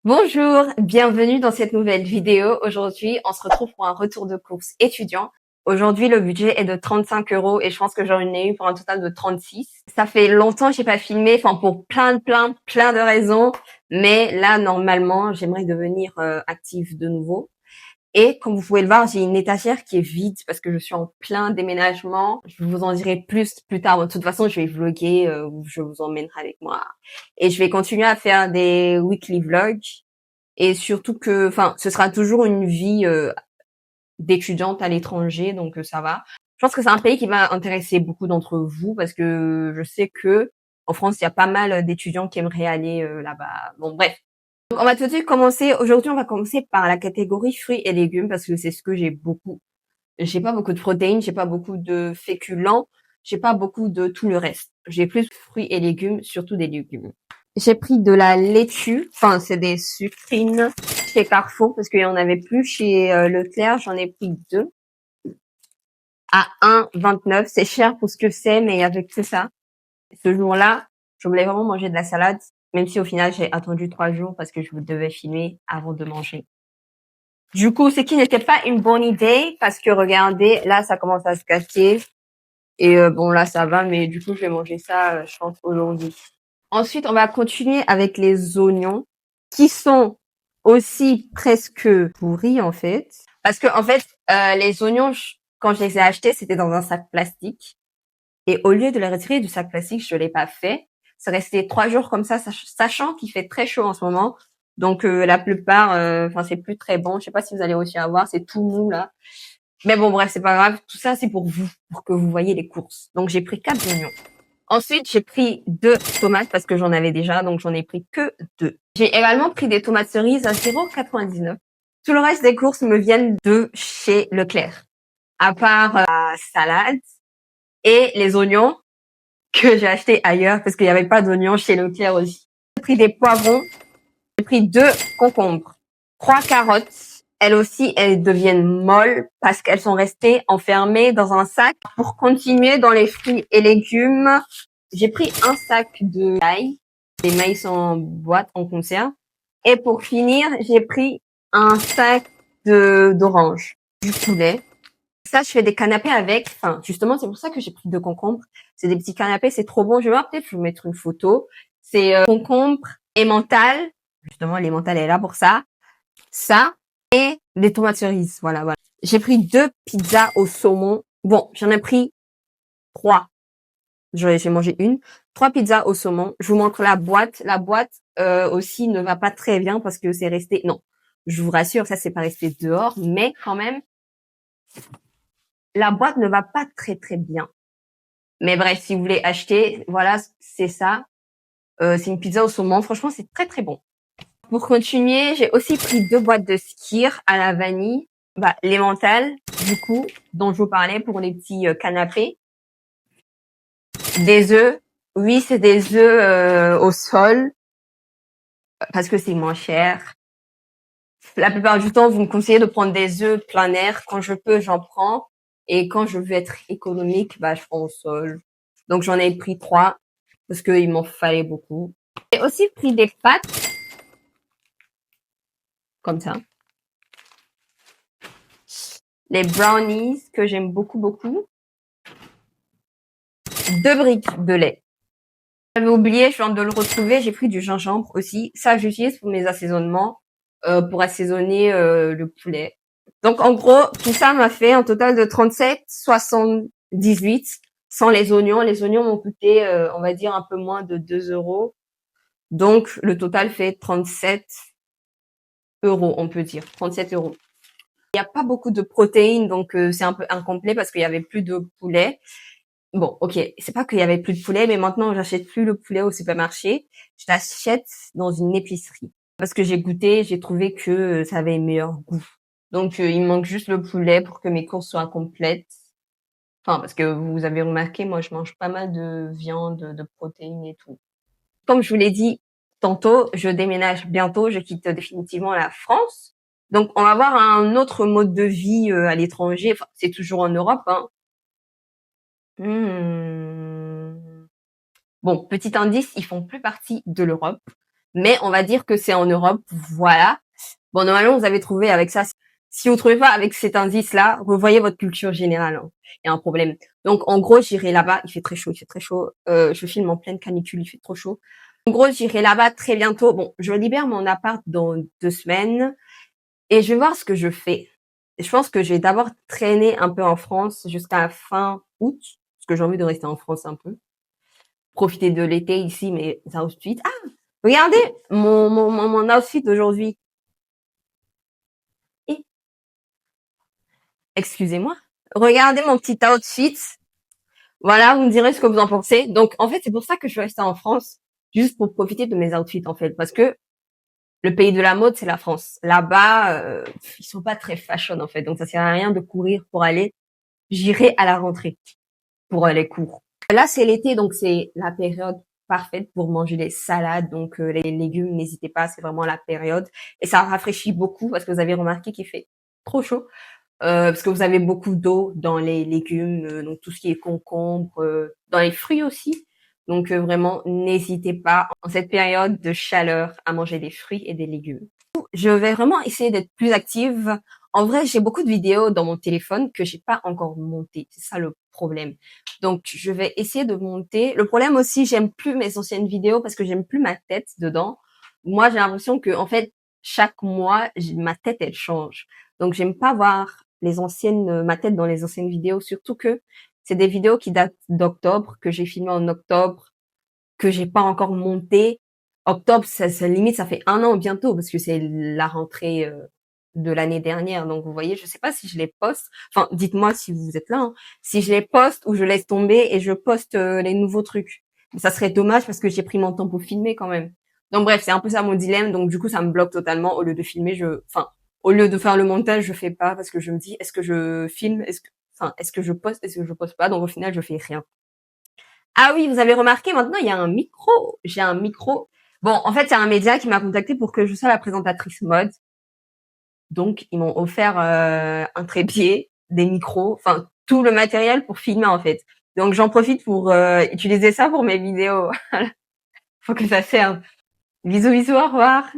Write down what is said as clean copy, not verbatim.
Bonjour, bienvenue dans cette nouvelle vidéo. Aujourd'hui, on se retrouve pour un retour de course étudiant. Aujourd'hui, le budget est de 35 € et je pense que j'en ai eu pour un total de 36. Ça fait longtemps que j'ai pas filmé, enfin pour plein de raisons. Mais là, normalement, j'aimerais devenir active de nouveau. Et comme vous pouvez le voir, j'ai une étagère qui est vide parce que je suis en plein déménagement. Je vous en dirai plus tard. De toute façon, je vais vlogger, je vous emmènerai avec moi. Et je vais continuer à faire des weekly vlogs. Et surtout que, enfin, ce sera toujours une vie d'étudiante à l'étranger, donc ça va. Je pense que c'est un pays qui va intéresser beaucoup d'entre vous parce que je sais que en France, il y a pas mal d'étudiants qui aimeraient aller là-bas. Bon, bref. Donc, on va tout de suite commencer. Aujourd'hui, on va commencer par la catégorie fruits et légumes parce que c'est ce que j'ai beaucoup. J'ai pas beaucoup de protéines, j'ai pas beaucoup de féculents, j'ai pas beaucoup de tout le reste. J'ai plus de fruits et légumes, surtout des légumes. J'ai pris de la laitue, enfin c'est des sucrines chez Carrefour parce qu'il y en avait plus chez Leclerc. J'en ai pris deux à 1,29. C'est cher pour ce que c'est, mais avec tout ça, ce jour-là, je voulais vraiment manger de la salade, même si au final j'ai attendu 3 jours parce que je devais filmer avant de manger. Du coup, ce qui n'était pas une bonne idée parce que regardez, là ça commence à se casser et bon là ça va, mais du coup je vais manger ça, je pense aujourd'hui. Ensuite, on va continuer avec les oignons qui sont aussi presque pourris en fait. Parce que en fait, les oignons, quand je les ai achetés, c'était dans un sac plastique. Et au lieu de les retirer du sac plastique, je l'ai pas fait. C'est resté 3 jours comme ça, sachant qu'il fait très chaud en ce moment. Donc la plupart, enfin c'est plus très bon. Je sais pas si vous allez aussi avoir, c'est tout mou là. Mais bon bref, c'est pas grave. Tout ça c'est pour vous, pour que vous voyez les courses. Donc j'ai pris 4 oignons. Ensuite, j'ai pris 2 tomates parce que j'en avais déjà, donc j'en ai pris que 2. J'ai également pris des tomates cerises à 0,99. Tout le reste des courses me viennent de chez Leclerc. À part la salade et les oignons que j'ai achetés ailleurs parce qu'il n'y avait pas d'oignons chez Leclerc aussi. J'ai pris des poivrons. J'ai pris 2 concombres. 3 carottes. Elles aussi, elles deviennent molles parce qu'elles sont restées enfermées dans un sac. Pour continuer dans les fruits et légumes, j'ai pris un sac de maïs, des maïs en boîte, en conserve. Et pour finir, j'ai pris un sac d'oranges, du poulet. Ça, je fais des canapés avec. Enfin, justement, c'est pour ça que j'ai pris 2 concombres. C'est des petits canapés, c'est trop bon. Je vais voir, peut-être je vais vous mettre une photo. C'est concombre, emmental. Justement, l'emmental est là pour ça. Ça et des tomates cerises. Voilà. J'ai pris 2 pizzas au saumon. Bon, j'en ai pris 3. J'ai mangé une. 3 pizzas au saumon. Je vous montre la boîte. La boîte aussi ne va pas très bien parce que c'est resté. Non, je vous rassure, ça c'est pas resté dehors, mais quand même, la boîte ne va pas très bien. Mais bref, si vous voulez acheter, voilà, c'est ça. C'est une pizza au saumon. Franchement, c'est très bon. Pour continuer, j'ai aussi pris 2 boîtes de skyr à la vanille. L'emmental, du coup, dont je vous parlais pour les petits canapés. Des œufs. Oui, c'est des œufs au sol parce que c'est moins cher. La plupart du temps, vous me conseillez de prendre des œufs plein air. Quand je peux, j'en prends. Et quand je veux être économique, je prends au sol. Donc, j'en ai pris 3 parce qu'il m'en fallait beaucoup. J'ai aussi pris des pâtes comme ça. Les brownies que j'aime beaucoup. 2 briques de lait. J'avais oublié, je viens de le retrouver. J'ai pris du gingembre aussi. Ça, j'utilise pour mes assaisonnements, pour assaisonner le poulet. Donc, en gros, tout ça m'a fait un total de 37,78 sans les oignons. Les oignons m'ont coûté, on va dire, un peu moins de 2 €. Donc, le total fait 37 €, on peut dire. 37 €. Il n'y a pas beaucoup de protéines, donc c'est un peu incomplet parce qu'il y avait plus de poulet. Bon, ok, c'est pas qu'il y avait plus de poulet, mais maintenant j'achète plus le poulet au supermarché. Je l'achète dans une épicerie parce que j'ai goûté, j'ai trouvé que ça avait un meilleur goût. Donc il me manque juste le poulet pour que mes courses soient complètes. Enfin, parce que vous avez remarqué, moi je mange pas mal de viande, de protéines et tout. Comme je vous l'ai dit tantôt, je déménage bientôt, je quitte définitivement la France. Donc on va avoir un autre mode de vie à l'étranger. Enfin, c'est toujours en Europe, hein. Bon, petit indice, ils font plus partie de l'Europe. mais on va dire que c'est en Europe, voilà. Bon, normalement, vous avez trouvé avec ça. Si vous trouvez pas avec cet indice-là, revoyez votre culture générale, hein. Il y a un problème. Donc, en gros, j'irai là-bas. Il fait très chaud, il fait très chaud. Je filme en pleine canicule, il fait trop chaud. En gros, j'irai là-bas très bientôt. Bon, je libère mon appart dans 2 semaines et je vais voir ce que je fais. Je pense que je vais d'abord traîner un peu en France jusqu'à fin août, parce que j'ai envie de rester en France un peu. Profiter de l'été ici, mais ça outfit. Ah, regardez mon outfit d'aujourd'hui. Eh, excusez-moi. Regardez mon petit outfit. Voilà, vous me direz ce que vous en pensez. Donc, en fait, c'est pour ça que je suis restée en France, juste pour profiter de mes outfits, en fait, parce que le pays de la mode, c'est la France. Là-bas, ils sont pas très fashion, en fait, donc ça sert à rien de courir pour aller. J'irai à la rentrée pour les cours. Là, c'est l'été, donc c'est la période parfaite pour manger des salades. Donc, les légumes, n'hésitez pas, c'est vraiment la période. Et ça rafraîchit beaucoup parce que vous avez remarqué qu'il fait trop chaud. Parce que vous avez beaucoup d'eau dans les légumes, donc tout ce qui est concombre, dans les fruits aussi. Donc vraiment, n'hésitez pas en cette période de chaleur à manger des fruits et des légumes. Je vais vraiment essayer d'être plus active. En vrai, j'ai beaucoup de vidéos dans mon téléphone que j'ai pas encore montées. C'est ça le problème. Donc, je vais essayer de monter. Le problème aussi, j'aime plus mes anciennes vidéos parce que j'aime plus ma tête dedans. Moi, j'ai l'impression que, en fait, chaque mois, ma tête, elle change. Donc, j'aime pas voir ma tête dans les anciennes vidéos, surtout que c'est des vidéos qui datent d'octobre, que j'ai filmé en octobre, que j'ai pas encore monté. Octobre, ça limite, ça fait 1 an bientôt parce que c'est la rentrée de l'année dernière. Donc vous voyez, je sais pas si je les poste. Enfin, dites-moi si vous êtes là. Hein. Si je les poste ou je laisse tomber et je poste les nouveaux trucs. Ça serait dommage parce que j'ai pris mon temps pour filmer quand même. Donc bref, c'est un peu ça mon dilemme. Donc du coup, ça me bloque totalement. Au lieu de filmer, au lieu de faire le montage, je fais pas parce que je me dis, est-ce que je filme, est-ce que je poste, est-ce que je poste pas. Donc au final, je fais rien. Ah oui, vous avez remarqué, maintenant, il y a un micro. J'ai un micro. Bon, en fait, il y a un média qui m'a contacté pour que je sois la présentatrice mode. Donc, ils m'ont offert un trépied, des micros, enfin, tout le matériel pour filmer, en fait. Donc, j'en profite pour utiliser ça pour mes vidéos. Faut que ça serve. Bisous, bisous, au revoir.